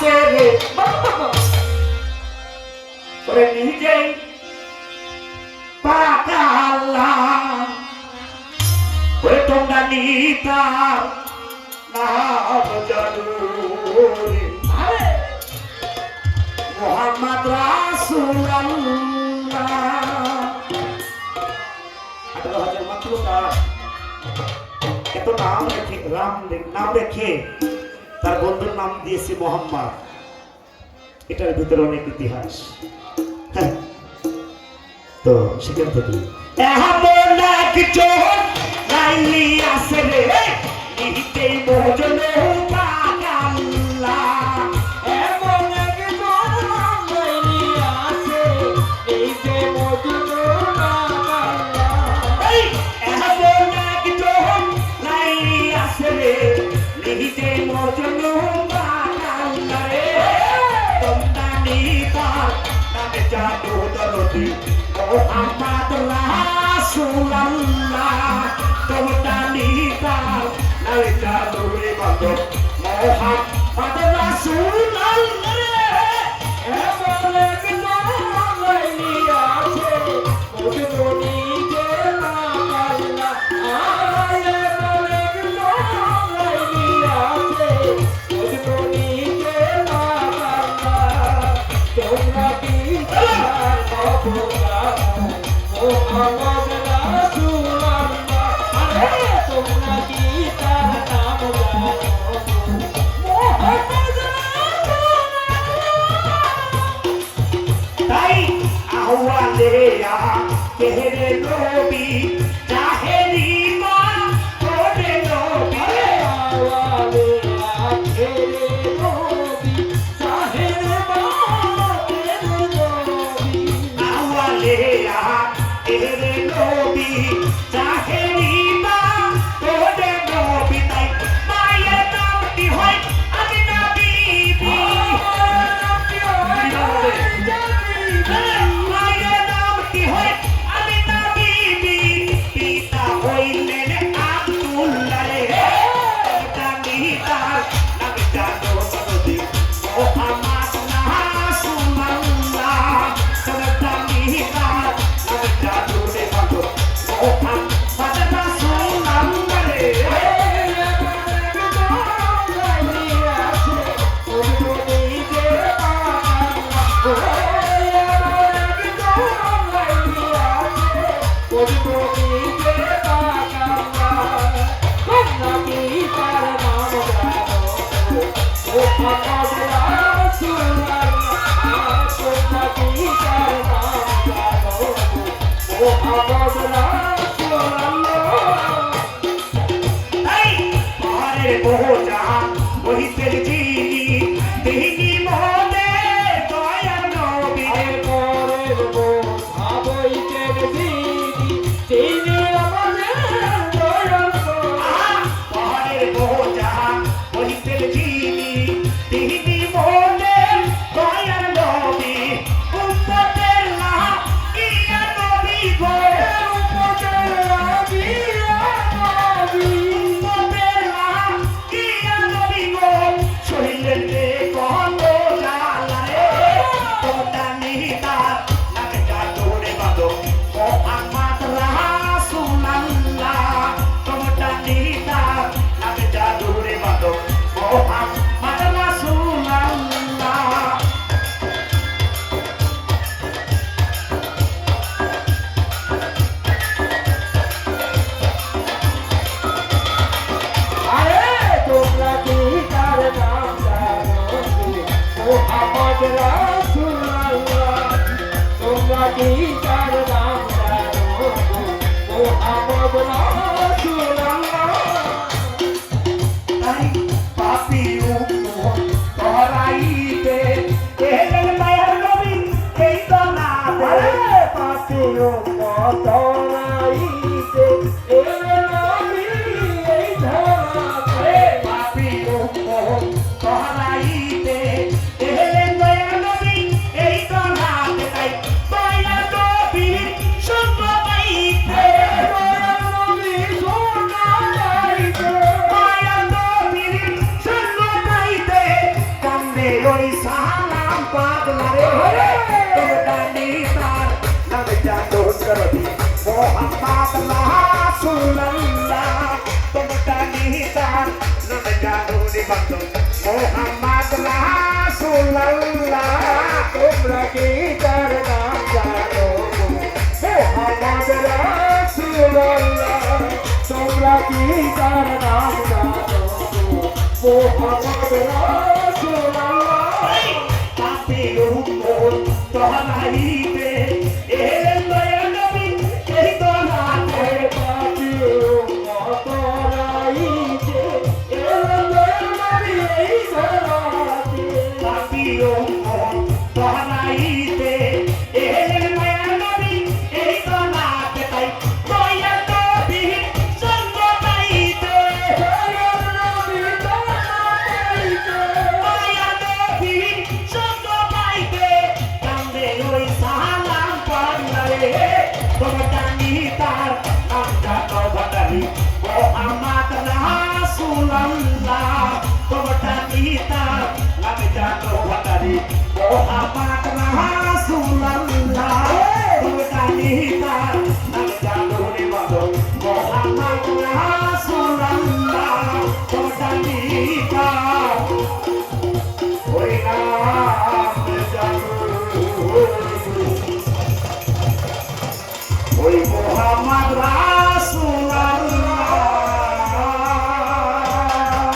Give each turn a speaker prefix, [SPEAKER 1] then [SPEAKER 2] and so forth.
[SPEAKER 1] আছে রে করে নিজেই পাকা আল্লাহ ওরে তোমরা নিতার নাম জানুরি মোহাম্মদ রাসূলুল্লাহ 18,000 মাত্র এত নাম রেখে নাম রেখে তার বন্ধুর নাম দিয়েছে মোহাম্মদ। এটার ভিতরে অনেক ইতিহাস। তো সেখান থেকে এমন একজন লাইলি আছে রে নিতেই ভোজন পাগাল্লা এমন একজন লাইলি আছে নিতে ভোজন পাগাল্লা এমন একজন লাইলি আছে রে নিতেই ভোজন পাগাল্লা রে তোমরা নিতার নামে জাদু দরদি মোহাম্মদ রাসূলুল্লাহ তোমরা নিতার নামে জাদু বান্দর মোহাম্মদ রাসূলুল্লাহ এমন একজন লাইলি আছে ওদের নিজে না পাল্লা এমন একজন লাইলি আছে ওদের নিজে না পাল্লা তোমরা কি মোহাম্মদ রাসূলুল্লাহ আরে তোমরা কি তার নাম জানো মোহাম্মদ রাসূলুল্লাহ তাই আহওয়ালে কেহরে নবী চাহেরি মা ওরে নবী আহওয়ালে কেহরে নবী চাহেরি মা ওরে নবী আহওয়ালে কেহরে নবী চাহেরি মা ওরে নবী তাই মায়ের নামটি হয় আমিনা বিবি মায়ের নামটি হয় আমিনা বিবি পিতা হইলেন আব্দুল্লাহ রে তার নামে জানো সনদি মোহাম্মদ রাসূলুল্লাহ তোমরা নিতার নামে জানো রে বান্দো মোহাম্মদ রাসূলুল্লাহ রে দে ওই সালাম পাগলা রে তোমরা নিতার নামে জানো করবি মোহাম্মদ রাসূলুল্লাহ তোমরা নিতার নামে জানো রে বন্ধু মোহাম্মদ রাসূলুল্লাহ
[SPEAKER 2] তোমরা কি তার নাম জানো মোহাম্মদ রাসূলুল্লাহ তোমরা কি তার নাম জানো মোহাম্মদ রাসূলুল্লাহ
[SPEAKER 1] পাপীর উম্মত তোহাইতে এলেন দয়াল নবী এই দোলাতে
[SPEAKER 2] পাপীর উম্মত রাইতে এলেন দয়াল নবী এই দোলাতে
[SPEAKER 1] পাপীর